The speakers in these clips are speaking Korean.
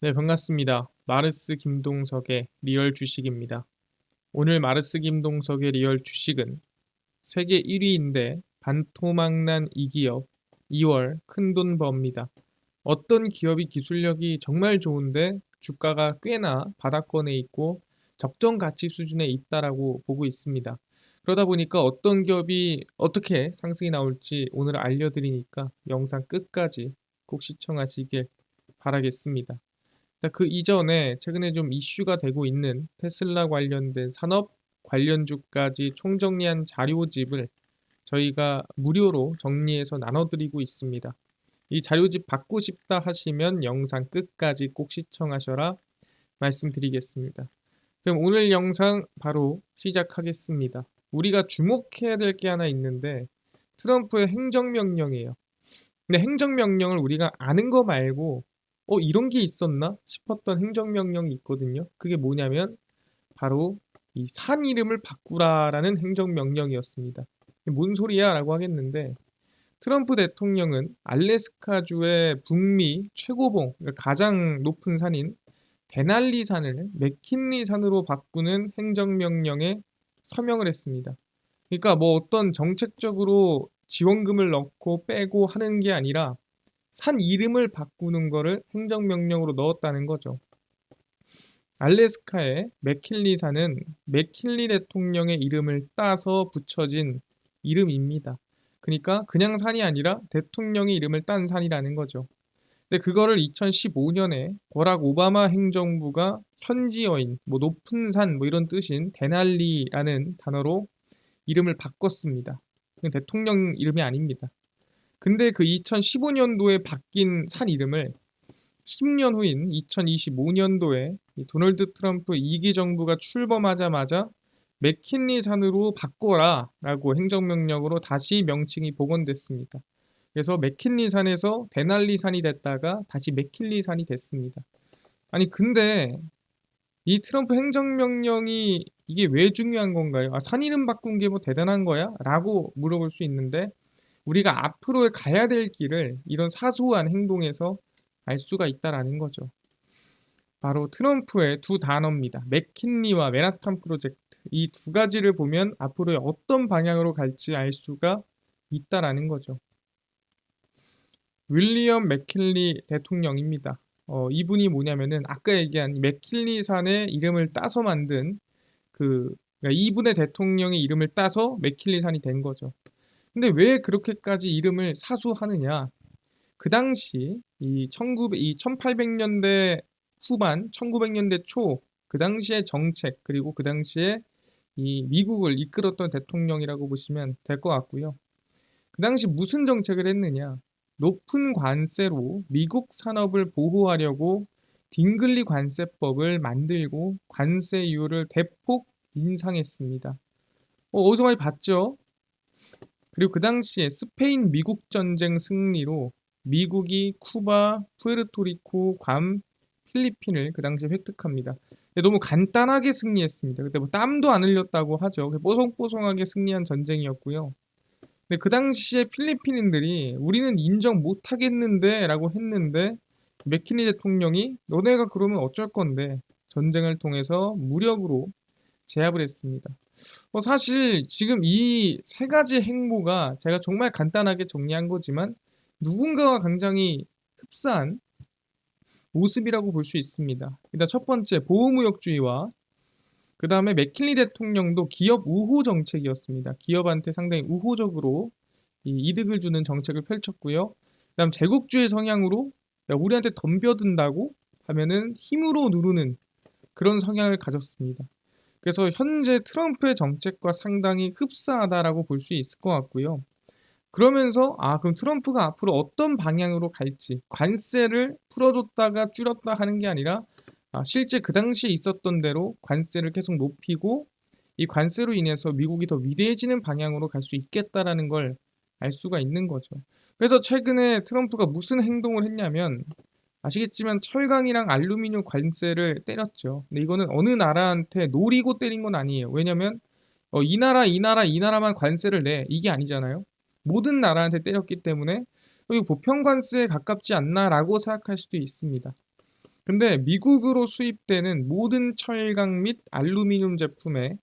네, 반갑습니다. 마르스 김동석의 리얼 주식입니다. 오늘 마르스 김동석의 리얼 주식은 세계 1위인데 반토막난 이 기업 2월 큰돈 법니다. 어떤 기업이 기술력이 정말 좋은데 주가가 꽤나 바닥권에 있고 적정 가치 수준에 있다라고 보고 있습니다. 그러다 보니까 어떤 기업이 어떻게 상승이 나올지 오늘 알려드리니까 영상 끝까지 꼭 시청하시길 바라겠습니다. 그 이전에 최근에 좀 이슈가 되고 있는 테슬라 관련된 산업 관련주까지 총정리한 자료집을 저희가 무료로 정리해서 나눠드리고 있습니다. 이 자료집 받고 싶다 하시면 영상 끝까지 꼭 시청하셔라 말씀드리겠습니다. 그럼 오늘 영상 바로 시작하겠습니다. 우리가 주목해야 될 게 하나 있는데 트럼프의 행정명령이에요. 근데 행정명령을 우리가 아는 거 말고 이런 게 있었나 싶었던 행정명령이 있거든요. 그게 뭐냐면 바로 이 산 이름을 바꾸라라는 행정명령이었습니다. 이게 뭔 소리야? 라고 하겠는데 트럼프 대통령은 알래스카주의 북미 최고봉, 그러니까 가장 높은 산인 데날리 산을 맥킨리 산으로 바꾸는 행정명령에 서명을 했습니다. 그러니까 뭐 어떤 정책적으로 지원금을 넣고 빼고 하는 게 아니라 산 이름을 바꾸는 거를 행정명령으로 넣었다는 거죠. 알래스카의 맥킨리 산은 맥킨리 대통령의 이름을 따서 붙여진 이름입니다. 그러니까 그냥 산이 아니라 대통령의 이름을 딴 산이라는 거죠. 근데 그거를 2015년에 버락 오바마 행정부가 현지어인, 뭐 높은 산, 뭐 이런 뜻인 데날리라는 단어로 이름을 바꿨습니다. 대통령 이름이 아닙니다. 근데 그 2015년도에 바뀐 산 이름을 10년 후인 2025년도에 도널드 트럼프 2기 정부가 출범하자마자 맥킨리 산으로 바꿔라 라고 행정명령으로 다시 명칭이 복원됐습니다. 그래서 맥킨리 산에서 데날리 산이 됐다가 다시 맥킨리 산이 됐습니다. 아니 근데 이 트럼프 행정명령이 이게 왜 중요한 건가요? 산 이름 바꾼 게 뭐 대단한 거야? 라고 물어볼 수 있는데 우리가 앞으로 가야 될 길을 이런 사소한 행동에서 알 수가 있다라는 거죠. 바로 트럼프의 두 단어입니다. 맥킨리와 맨하탄 프로젝트. 이 두 가지를 보면 앞으로 어떤 방향으로 갈지 알 수가 있다라는 거죠. 윌리엄 맥킨리 대통령입니다. 이분이 뭐냐면은 아까 얘기한 맥킨리 산의 이름을 따서 만든 그러니까 이분의 대통령의 이름을 따서 맥킨리 산이 된 거죠. 근데 왜 그렇게까지 이름을 사수하느냐? 그 당시 이 1800년대 후반, 1900년대 초 그 당시의 정책 그리고 그 당시에 이 미국을 이끌었던 대통령이라고 보시면 될 것 같고요. 그 당시 무슨 정책을 했느냐? 높은 관세로 미국 산업을 보호하려고 딩글리 관세법을 만들고 관세율을 대폭 인상했습니다. 어디서 많이 봤죠? 그리고 그 당시에 스페인 미국 전쟁 승리로 미국이 쿠바, 푸에르토리코, 괌, 필리핀을 그 당시에 획득합니다. 너무 간단하게 승리했습니다. 그때 뭐 땀도 안 흘렸다고 하죠. 뽀송뽀송하게 승리한 전쟁이었고요. 근데 그 당시에 필리핀인들이 우리는 인정 못 하겠는데 라고 했는데 맥키니 대통령이 너네가 그러면 어쩔 건데 전쟁을 통해서 무력으로 제압을 했습니다. 사실 지금 이 세 가지 행보가 제가 정말 간단하게 정리한 거지만 누군가가 굉장히 흡사한 모습이라고 볼 수 있습니다. 일단 첫 번째 보호무역주의와 그 다음에 맥킨리 대통령도 기업 우호 정책이었습니다. 기업한테 상당히 우호적으로 이득을 주는 정책을 펼쳤고요. 그 다음 제국주의 성향으로 우리한테 덤벼든다고 하면은 힘으로 누르는 그런 성향을 가졌습니다. 그래서 현재 트럼프의 정책과 상당히 흡사하다라고 볼 수 있을 것 같고요. 그러면서 그럼 트럼프가 앞으로 어떤 방향으로 갈지 관세를 풀어줬다가 줄였다 하는 게 아니라 실제 그 당시에 있었던 대로 관세를 계속 높이고 이 관세로 인해서 미국이 더 위대해지는 방향으로 갈 수 있겠다라는 걸 알 수가 있는 거죠. 그래서 최근에 트럼프가 무슨 행동을 했냐면 아시겠지만 철강이랑 알루미늄 관세를 때렸죠. 근데 이거는 어느 나라한테 노리고 때린 건 아니에요. 왜냐면 이 나라, 이 나라, 이 나라만 관세를 내 이게 아니잖아요. 모든 나라한테 때렸기 때문에 이거 보편 관세에 가깝지 않나라고 생각할 수도 있습니다. 근데 미국으로 수입되는 모든 철강 및 알루미늄 제품에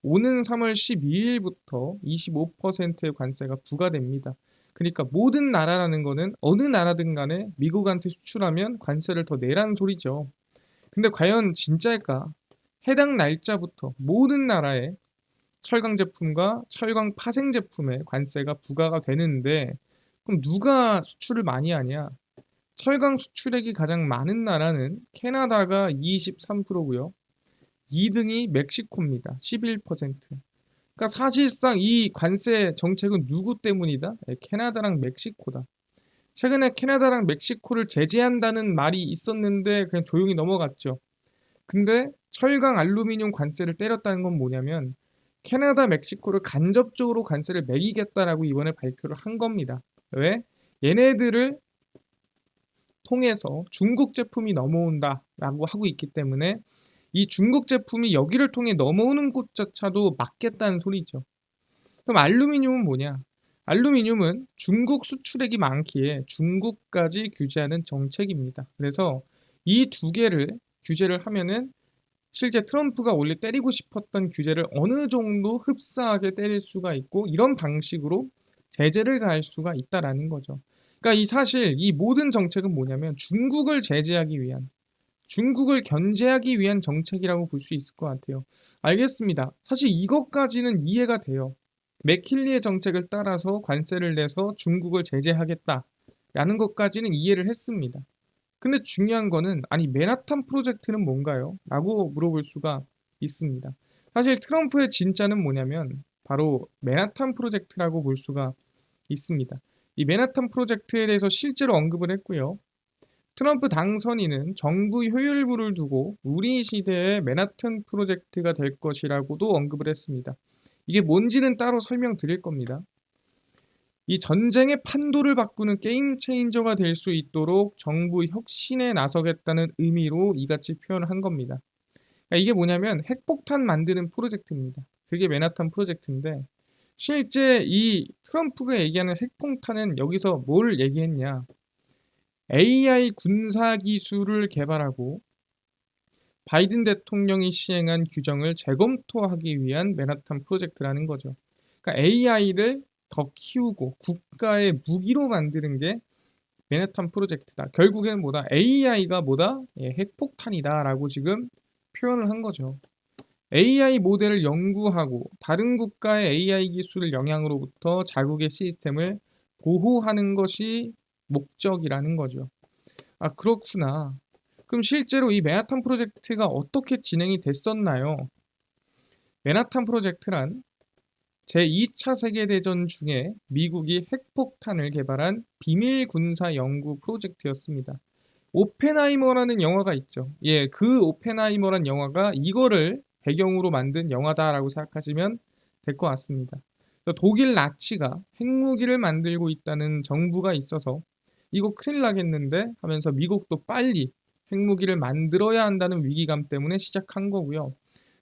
오는 3월 12일부터 25%의 관세가 부과됩니다. 그러니까 모든 나라라는 거는 어느 나라든 간에 미국한테 수출하면 관세를 더 내라는 소리죠. 근데 과연 진짜일까? 해당 날짜부터 모든 나라에 철강 제품과 철강 파생 제품에 관세가 부과가 되는데, 그럼 누가 수출을 많이 하냐? 철강 수출액이 가장 많은 나라는 캐나다가 23%고요. 2등이 멕시코입니다. 11%. 그러니까 사실상 이 관세 정책은 누구 때문이다? 캐나다랑 멕시코다. 최근에 캐나다랑 멕시코를 제재한다는 말이 있었는데 그냥 조용히 넘어갔죠. 근데 철강 알루미늄 관세를 때렸다는 건 뭐냐면 캐나다, 멕시코를 간접적으로 관세를 매기겠다라고 이번에 발표를 한 겁니다. 왜? 얘네들을 통해서 중국 제품이 넘어온다라고 하고 있기 때문에 이 중국 제품이 여기를 통해 넘어오는 곳조차도 막겠다는 소리죠. 그럼 알루미늄은 뭐냐? 알루미늄은 중국 수출액이 많기에 중국까지 규제하는 정책입니다. 그래서 이 두 개를 규제를 하면은 실제 트럼프가 원래 때리고 싶었던 규제를 어느 정도 흡사하게 때릴 수가 있고, 이런 방식으로 제재를 가할 수가 있다라는 거죠. 그러니까 이 사실 이 모든 정책은 뭐냐면 중국을 제재하기 위한, 중국을 견제하기 위한 정책이라고 볼 수 있을 것 같아요. 알겠습니다. 사실 이것까지는 이해가 돼요. 맥킬리의 정책을 따라서 관세를 내서 중국을 제재하겠다라는 것까지는 이해를 했습니다. 근데 중요한 거는 아니 맨하탄 프로젝트는 뭔가요? 라고 물어볼 수가 있습니다. 사실 트럼프의 진짜는 뭐냐면 바로 맨하탄 프로젝트라고 볼 수가 있습니다. 이 맨하탄 프로젝트에 대해서 실제로 언급을 했고요. 트럼프 당선인은 정부 효율부를 두고 우리 시대의 맨하탄 프로젝트가 될 것이라고도 언급을 했습니다. 이게 뭔지는 따로 설명드릴 겁니다. 이 전쟁의 판도를 바꾸는 게임 체인저가 될 수 있도록 정부 혁신에 나서겠다는 의미로 이같이 표현을 한 겁니다. 그러니까 이게 뭐냐면 핵폭탄 만드는 프로젝트입니다. 그게 맨하탄 프로젝트인데, 실제 이 트럼프가 얘기하는 핵폭탄은 여기서 뭘 얘기했냐? AI 군사 기술을 개발하고 바이든 대통령이 시행한 규정을 재검토하기 위한 맨하탄 프로젝트라는 거죠. 그러니까 AI를 더 키우고 국가의 무기로 만드는 게 맨하탄 프로젝트다. 결국엔 뭐다? AI가 뭐다? 핵폭탄이다라고 지금 표현을 한 거죠. AI 모델을 연구하고 다른 국가의 AI 기술 영향으로부터 자국의 시스템을 보호하는 것이 목적이라는 거죠. 아, 그렇구나. 그럼 실제로 이 맨하탄 프로젝트가 어떻게 진행이 됐었나요? 맨하탄 프로젝트란 제2차 세계대전 중에 미국이 핵폭탄을 개발한 비밀 군사 연구 프로젝트였습니다. 오펜하이머라는 영화가 있죠. 예, 그 오펜하이머란 영화가 이거를 배경으로 만든 영화다라고 생각하시면 될 것 같습니다. 독일 나치가 핵무기를 만들고 있다는 정부가 있어서 이거 큰일 나겠는데 하면서 미국도 빨리 핵무기를 만들어야 한다는 위기감 때문에 시작한 거고요.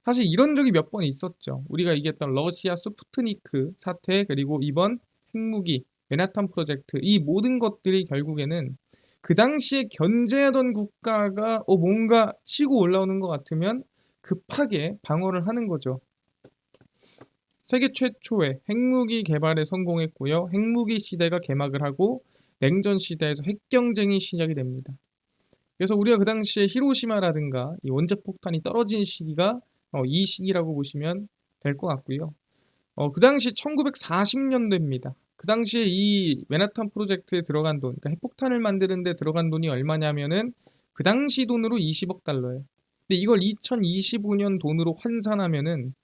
사실 이런 적이 몇 번 있었죠. 우리가 얘기했던 러시아 스푸트니크 사태, 그리고 이번 핵무기, 맨하탄 프로젝트, 이 모든 것들이 결국에는 그 당시에 견제하던 국가가 뭔가 치고 올라오는 것 같으면 급하게 방어를 하는 거죠. 세계 최초의 핵무기 개발에 성공했고요. 핵무기 시대가 개막을 하고 냉전 시대에서 핵 경쟁이 시작이 됩니다. 그래서 우리가 그 당시에 히로시마라든가 이 원자폭탄이 떨어진 시기가 이 시기라고 보시면 될 것 같고요. 그 당시 1940년대입니다. 그 당시에 이 맨하탄 프로젝트에 들어간 돈, 그러니까 핵폭탄을 만드는 데 들어간 돈이 얼마냐면은 그 당시 돈으로 20억 달러예요. 근데 이걸 2025년 돈으로 환산하면은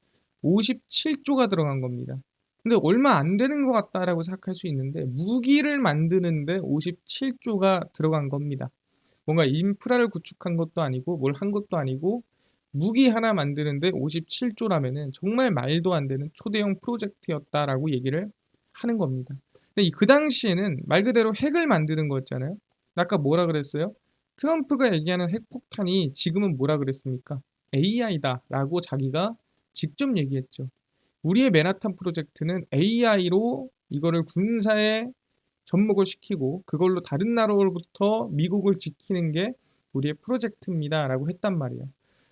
57조가 들어간 겁니다. 근데 얼마 안 되는 것 같다라고 생각할 수 있는데 무기를 만드는데 57조가 들어간 겁니다. 뭔가 인프라를 구축한 것도 아니고 뭘 한 것도 아니고 무기 하나 만드는데 57조라면은 정말 말도 안 되는 초대형 프로젝트였다라고 얘기를 하는 겁니다. 근데 그 당시에는 말 그대로 핵을 만드는 거였잖아요. 아까 뭐라 그랬어요? 트럼프가 얘기하는 핵폭탄이 지금은 뭐라 그랬습니까? AI다라고 자기가 직접 얘기했죠. 우리의 맨하탄 프로젝트는 AI로 이거를 군사에 접목을 시키고 그걸로 다른 나라로부터 미국을 지키는 게 우리의 프로젝트입니다라고 했단 말이에요.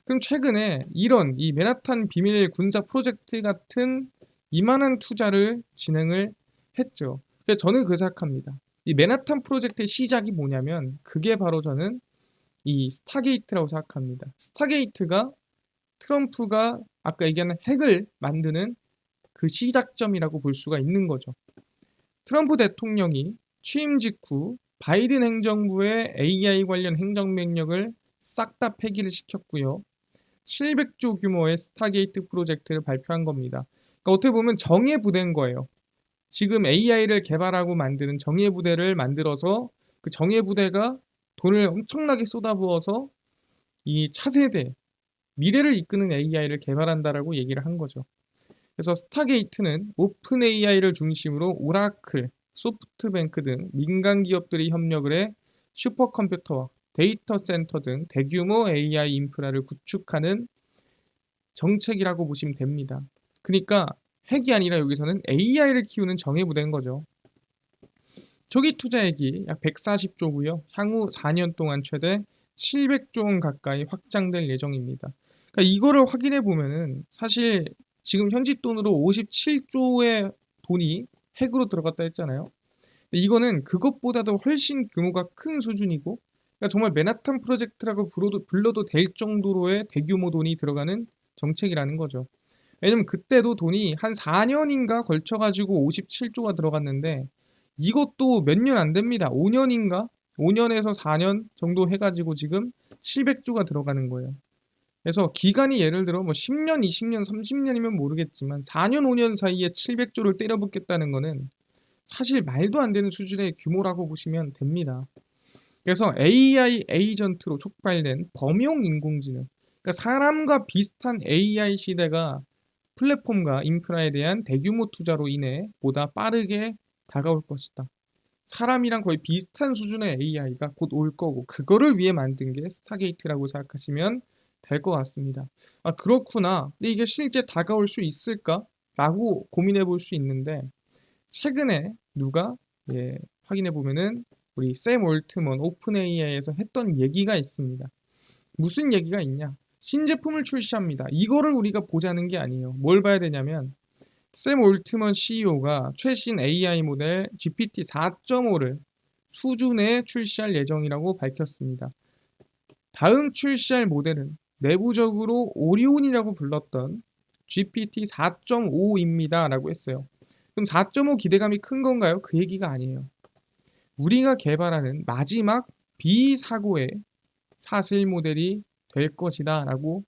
그럼 최근에 이런 이 맨하탄 비밀 군사 프로젝트 같은 이만한 투자를 진행을 했죠. 그래서 저는 그 생각합니다. 이 맨하탄 프로젝트의 시작이 뭐냐면 그게 바로 저는 이 스타게이트라고 생각합니다. 스타게이트가 트럼프가 아까 얘기하는 핵을 만드는 그 시작점이라고 볼 수가 있는 거죠. 트럼프 대통령이 취임 직후 바이든 행정부의 AI 관련 행정명령을 싹 다 폐기를 시켰고요. 700조 규모의 스타게이트 프로젝트를 발표한 겁니다. 그러니까 어떻게 보면 정예부대인 거예요. 지금 AI를 개발하고 만드는 정예부대를 만들어서 그 정예부대가 돈을 엄청나게 쏟아부어서 이 차세대, 미래를 이끄는 AI를 개발한다라고 얘기를 한 거죠. 그래서 스타게이트는 오픈 AI를 중심으로 오라클, 소프트뱅크 등 민간 기업들이 협력을 해 슈퍼컴퓨터와 데이터 센터 등 대규모 AI 인프라를 구축하는 정책이라고 보시면 됩니다. 그러니까 핵이 아니라 여기서는 AI를 키우는 정예부대인 거죠. 초기 투자액이 약 140조고요. 향후 4년 동안 최대 700조 원 가까이 확장될 예정입니다. 그러니까 이거를 확인해 보면은 사실 지금 현지 돈으로 57조의 돈이 핵으로 들어갔다 했잖아요. 이거는 그것보다도 훨씬 규모가 큰 수준이고 그러니까 정말 맨하탄 프로젝트라고 불러도 될 정도로의 대규모 돈이 들어가는 정책이라는 거죠. 왜냐면 그때도 돈이 한 4년인가 걸쳐가지고 57조가 들어갔는데 이것도 몇 년 안 됩니다. 5년인가? 5년에서 4년 정도 해가지고 지금 700조가 들어가는 거예요. 그래서 기간이 예를 들어 뭐 10년, 20년, 30년이면 모르겠지만 4년, 5년 사이에 700조를 때려붓겠다는 거는 사실 말도 안 되는 수준의 규모라고 보시면 됩니다. 그래서 AI 에이전트로 촉발된 범용 인공지능, 그러니까 사람과 비슷한 AI 시대가 플랫폼과 인프라에 대한 대규모 투자로 인해 보다 빠르게 다가올 것이다. 사람이랑 거의 비슷한 수준의 AI가 곧 올 거고 그거를 위해 만든 게 스타게이트라고 생각하시면 될 것 같습니다. 아 그렇구나. 근데 이게 실제 다가올 수 있을까? 라고 고민해 볼 수 있는데 최근에 누가 확인해 보면은 우리 샘 올트먼 오픈 AI에서 했던 얘기가 있습니다. 무슨 얘기가 있냐? 신제품을 출시합니다. 이거를 우리가 보자는 게 아니에요. 뭘 봐야 되냐면 샘 올트먼 CEO가 최신 AI 모델 GPT 4.5를 수준에 출시할 예정이라고 밝혔습니다. 다음 출시할 모델은 내부적으로 오리온이라고 불렀던 GPT 4.5입니다. 라고 했어요. 그럼 4.5 기대감이 큰 건가요? 그 얘기가 아니에요. 우리가 개발하는 마지막 비사고의 사슬 모델이 될 것이다 라고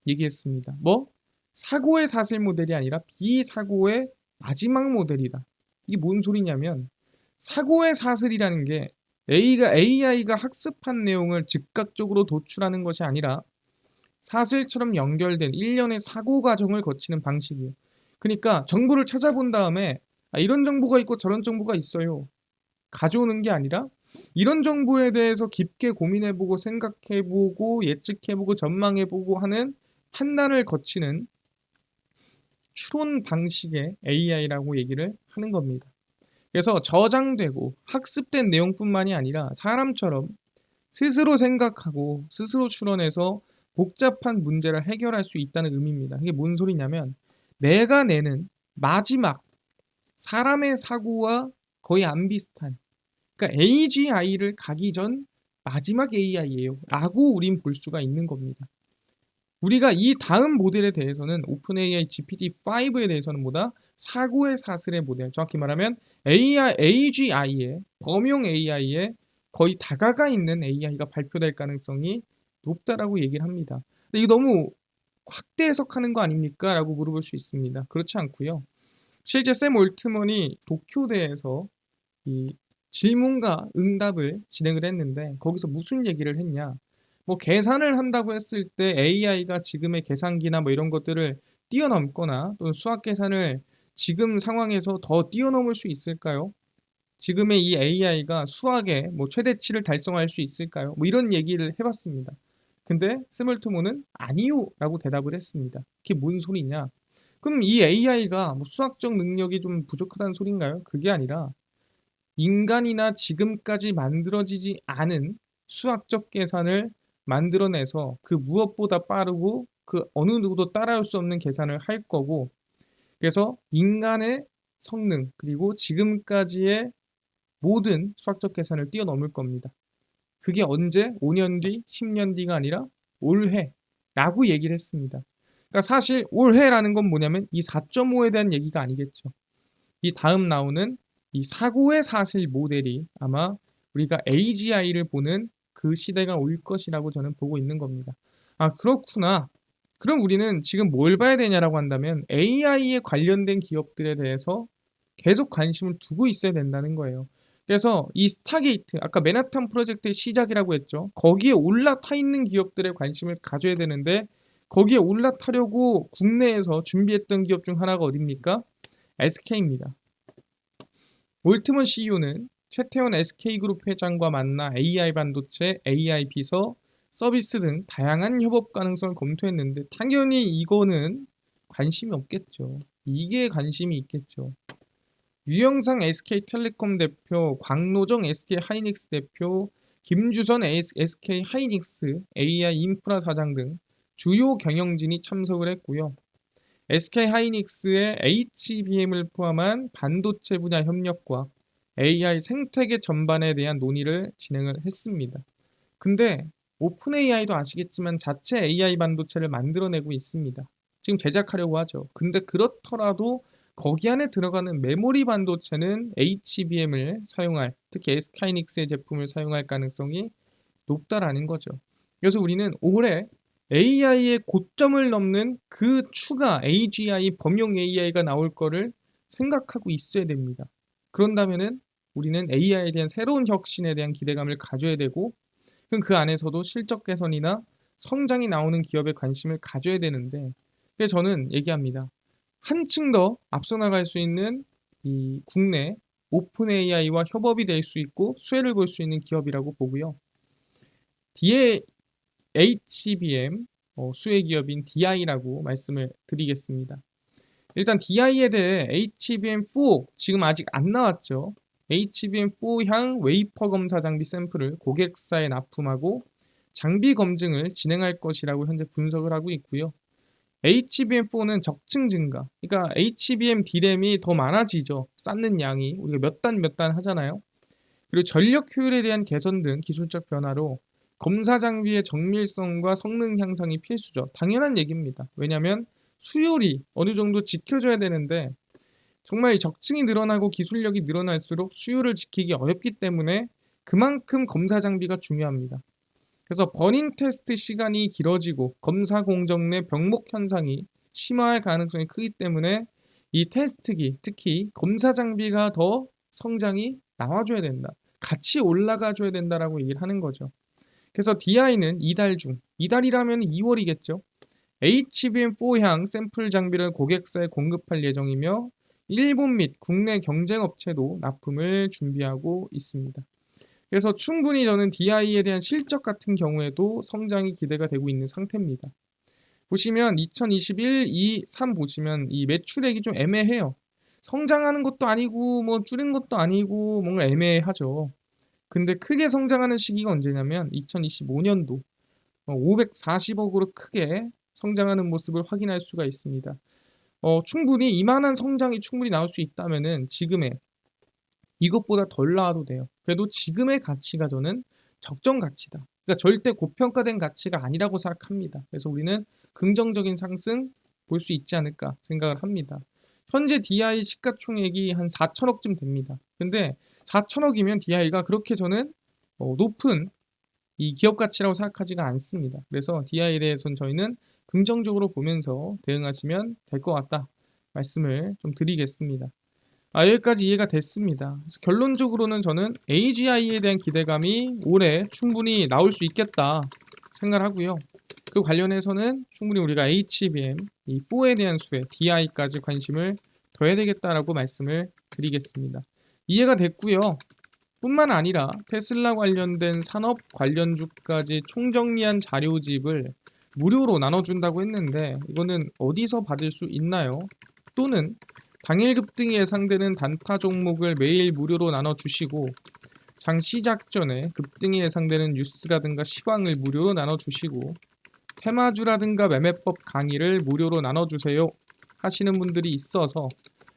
얘기했습니다. 뭐? 사고의 사슬 모델이 아니라 비사고의 마지막 모델이다. 이게 뭔 소리냐면 사고의 사슬이라는 게 AI가 학습한 내용을 즉각적으로 도출하는 것이 아니라 사슬처럼 연결된 일련의 사고 과정을 거치는 방식이에요. 그러니까 정보를 찾아본 다음에 이런 정보가 있고 저런 정보가 있어요. 가져오는 게 아니라 이런 정보에 대해서 깊게 고민해보고 생각해보고 예측해보고 전망해보고 하는 판단을 거치는 추론 방식의 AI라고 얘기를 하는 겁니다. 그래서 저장되고 학습된 내용뿐만이 아니라 사람처럼 스스로 생각하고 스스로 추론해서 복잡한 문제를 해결할 수 있다는 의미입니다. 이게 뭔 소리냐면 내가 내는 마지막 사람의 사고와 거의 안 비슷한 그러니까 AGI를 가기 전 마지막 AI예요 라고 우린 볼 수가 있는 겁니다. 우리가 이 다음 모델에 대해서는 오픈AI GPT-5에 대해서는 뭐다? 사고의 사슬의 모델, 정확히 말하면 AGI의 범용 AI에 거의 다가가 있는 AI가 발표될 가능성이 높다라고 얘기를 합니다. 근데 이거 너무 확대 해석하는 거 아닙니까? 라고 물어볼 수 있습니다. 그렇지 않고요. 실제 샘 올트먼이 도쿄대에서 이 질문과 응답을 진행을 했는데 거기서 무슨 얘기를 했냐? 뭐 계산을 한다고 했을 때 AI가 지금의 계산기나 뭐 이런 것들을 뛰어넘거나 또는 수학 계산을 지금 상황에서 더 뛰어넘을 수 있을까요? 지금의 이 AI가 수학의 뭐 최대치를 달성할 수 있을까요? 뭐 이런 얘기를 해봤습니다. 근데 스멀트몬은 아니요라고 대답을 했습니다. 그게 뭔 소리냐? 그럼 이 AI가 뭐 수학적 능력이 좀 부족하다는 소린가요? 그게 아니라 인간이나 지금까지 만들어지지 않은 수학적 계산을 만들어내서 그 무엇보다 빠르고 그 어느 누구도 따라올 수 없는 계산을 할 거고, 그래서 인간의 성능 그리고 지금까지의 모든 수학적 계산을 뛰어넘을 겁니다. 그게 언제? 5년 뒤, 10년 뒤가 아니라 올해라고 얘기를 했습니다. 그러니까 사실 올해라는 건 뭐냐면 이 4.5에 대한 얘기가 아니겠죠. 이 다음 나오는 이 사고의 사실 모델이 아마 우리가 AGI를 보는 그 시대가 올 것이라고 저는 보고 있는 겁니다. 아, 그렇구나. 그럼 우리는 지금 뭘 봐야 되냐라고 한다면 AI에 관련된 기업들에 대해서 계속 관심을 두고 있어야 된다는 거예요. 그래서 이 스타게이트, 아까 맨하탄 프로젝트의 시작이라고 했죠. 거기에 올라타 있는 기업들에 관심을 가져야 되는데 거기에 올라타려고 국내에서 준비했던 기업 중 하나가 어딥니까? SK입니다. 올트먼 CEO는 최태원 SK그룹 회장과 만나 AI 반도체, AI 비서, 서비스 등 다양한 협업 가능성을 검토했는데 당연히 이거는 관심이 없겠죠. 이게 관심이 있겠죠. 유영상 SK텔레콤 대표, 광노정 SK하이닉스 대표, 김주선 SK하이닉스 AI 인프라 사장 등 주요 경영진이 참석을 했고요. SK하이닉스의 HBM을 포함한 반도체 분야 협력과 AI 생태계 전반에 대한 논의를 진행을 했습니다. 근데 오픈AI도 아시겠지만 자체 AI 반도체를 만들어내고 있습니다. 지금 제작하려고 하죠. 근데 그렇더라도 거기 안에 들어가는 메모리 반도체는 HBM을 사용할, 특히 SK하이닉스의 제품을 사용할 가능성이 높다라는 거죠. 그래서 우리는 올해 AI의 고점을 넘는 그 추가 AGI, 범용 AI가 나올 거를 생각하고 있어야 됩니다. 그런다면은 우리는 AI에 대한 새로운 혁신에 대한 기대감을 가져야 되고, 그럼 그 안에서도 실적 개선이나 성장이 나오는 기업에 관심을 가져야 되는데, 그래서 저는 얘기합니다. 한층 더 앞서 나갈 수 있는 이 국내 오픈 AI와 협업이 될 수 있고 수혜를 볼 수 있는 기업이라고 보고요. 뒤에 HBM 수혜 기업인 DI라고 말씀을 드리겠습니다. 일단 DI에 대해 HBM4 지금 아직 안 나왔죠. HBM4향 웨이퍼 검사 장비 샘플을 고객사에 납품하고 장비 검증을 진행할 것이라고 현재 분석을 하고 있고요. HBM4는 적층 증가, 그러니까 HBM D램이 더 많아지죠. 쌓는 양이 우리가 몇 단 하잖아요. 그리고 전력 효율에 대한 개선 등 기술적 변화로 검사 장비의 정밀성과 성능 향상이 필수죠. 당연한 얘기입니다. 왜냐하면 수율이 어느 정도 지켜져야 되는데 정말 적층이 늘어나고 기술력이 늘어날수록 수율을 지키기 어렵기 때문에 그만큼 검사 장비가 중요합니다. 그래서 버닝 테스트 시간이 길어지고 검사 공정 내 병목 현상이 심화할 가능성이 크기 때문에 이 테스트기, 특히 검사 장비가 더 성장이 나와줘야 된다. 같이 올라가줘야 된다라고 얘기를 하는 거죠. 그래서 DI는 이달 중, 이달이라면 2월이겠죠. HBM4향 샘플 장비를 고객사에 공급할 예정이며 일본 및 국내 경쟁 업체도 납품을 준비하고 있습니다. 그래서 충분히 저는 DI에 대한 실적 같은 경우에도 성장이 기대가 되고 있는 상태입니다. 보시면 2021, 2, 3 보시면 이 매출액이 좀 애매해요. 성장하는 것도 아니고 뭐 줄인 것도 아니고 뭔가 애매하죠. 근데 크게 성장하는 시기가 언제냐면 2025년도 540억으로 크게 성장하는 모습을 확인할 수가 있습니다. 충분히 이만한 성장이 충분히 나올 수 있다면은 지금의 이것보다 덜 나와도 돼요. 그래도 지금의 가치가 저는 적정 가치다. 그러니까 절대 고평가된 가치가 아니라고 생각합니다. 그래서 우리는 긍정적인 상승 볼 수 있지 않을까 생각을 합니다. 현재 DI 시가총액이 한 4천억쯤 됩니다. 근데 4천억이면 DI가 그렇게 저는 높은 이 기업 가치라고 생각하지가 않습니다. 그래서 DI에 대해서는 저희는 긍정적으로 보면서 대응하시면 될 것 같다 말씀을 좀 드리겠습니다. 여기까지 이해가 됐습니다. 그래서 결론적으로는 저는 AGI에 대한 기대감이 올해 충분히 나올 수 있겠다 생각을 하고요. 그 관련해서는 충분히 우리가 HBM, 이 4에 대한 수혜, DI까지 관심을 둬야 되겠다라고 말씀을 드리겠습니다. 이해가 됐고요. 뿐만 아니라 테슬라 관련된 산업 관련주까지 총정리한 자료집을 무료로 나눠준다고 했는데 이거는 어디서 받을 수 있나요? 또는 당일 급등이 예상되는 단타 종목을 매일 무료로 나눠주시고 장 시작 전에 급등이 예상되는 뉴스라든가 시황을 무료로 나눠주시고 테마주라든가 매매법 강의를 무료로 나눠주세요 하시는 분들이 있어서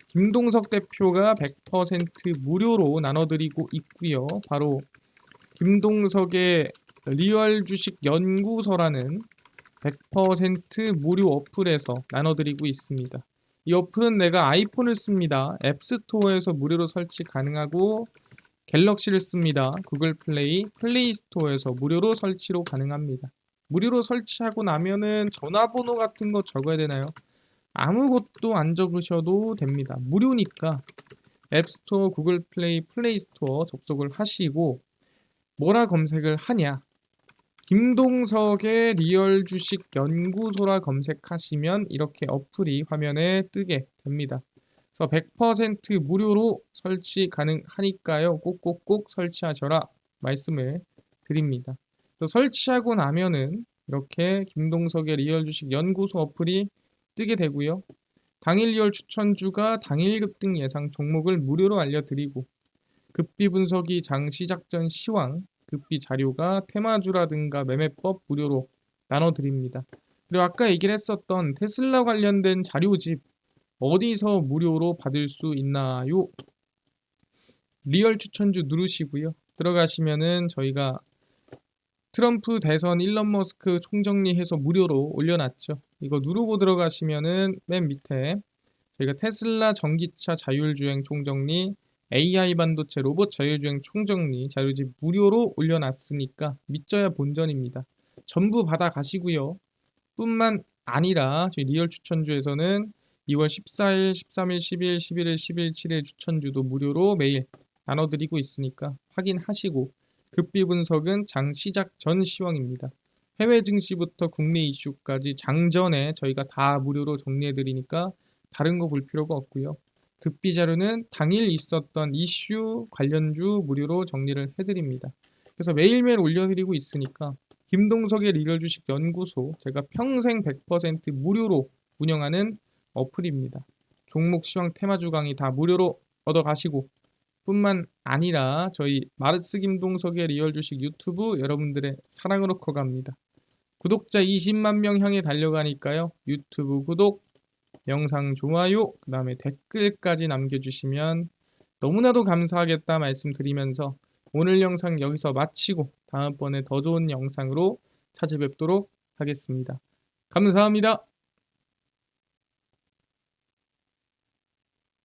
김동석 대표가 100% 무료로 나눠드리고 있고요. 바로 김동석의 리얼 주식 연구소라는 100% 무료 어플에서 나눠드리고 있습니다. 이 어플은 내가 아이폰을 씁니다. 앱스토어에서 무료로 설치 가능하고 갤럭시를 씁니다. 구글 플레이, 플레이 스토어에서 무료로 설치로 가능합니다. 무료로 설치하고 나면은 전화번호 같은 거 적어야 되나요? 아무것도 안 적으셔도 됩니다. 무료니까 앱스토어, 구글 플레이, 플레이 스토어 접속을 하시고 뭐라 검색을 하냐? 김동석의 리얼 주식 연구소라 검색하시면 이렇게 어플이 화면에 뜨게 됩니다. 그래서 100% 무료로 설치 가능하니까요. 꼭꼭꼭 설치하셔라 말씀을 드립니다. 설치하고 나면은 이렇게 김동석의 리얼 주식 연구소 어플이 뜨게 되고요. 당일 리얼 추천주가 당일 급등 예상 종목을 무료로 알려드리고 급비 분석이 장 시작 전 시황, 급비 자료가 테마주라든가 매매법 무료로 나눠드립니다. 그리고 아까 얘기를 했었던 테슬라 관련된 자료집 어디서 무료로 받을 수 있나요? 리얼 추천주 누르시고요. 들어가시면은 저희가 트럼프 대선 일론 머스크 총정리해서 무료로 올려놨죠. 이거 누르고 들어가시면은 맨 밑에 저희가 테슬라 전기차 자율주행 총정리, AI 반도체 로봇 자율주행 총정리 자료집 무료로 올려놨으니까 믿져야 본전입니다. 전부 받아가시고요. 뿐만 아니라 저희 리얼 추천주에서는 2월 14일, 13일, 10일, 11일, 10일, 7일 추천주도 무료로 매일 나눠드리고 있으니까 확인하시고 급비 분석은 장 시작 전 시황입니다. 해외 증시부터 국내 이슈까지 장전에 저희가 다 무료로 정리해드리니까 다른 거 볼 필요가 없고요. 급비 자료는 당일 있었던 이슈 관련주 무료로 정리를 해드립니다. 그래서 매일매일 올려드리고 있으니까 김동석의 리얼 주식 연구소 제가 평생 100% 무료로 운영하는 어플입니다. 종목 시황 테마주 강의 다 무료로 얻어가시고 뿐만 아니라 저희 마르스 김동석의 리얼 주식 유튜브 여러분들의 사랑으로 커갑니다. 구독자 20만 명 향해 달려가니까요. 유튜브 구독, 영상 좋아요, 그 다음에 댓글까지 남겨주시면 너무나도 감사하겠다 말씀드리면서 오늘 영상 여기서 마치고 다음번에 더 좋은 영상으로 찾아뵙도록 하겠습니다. 감사합니다.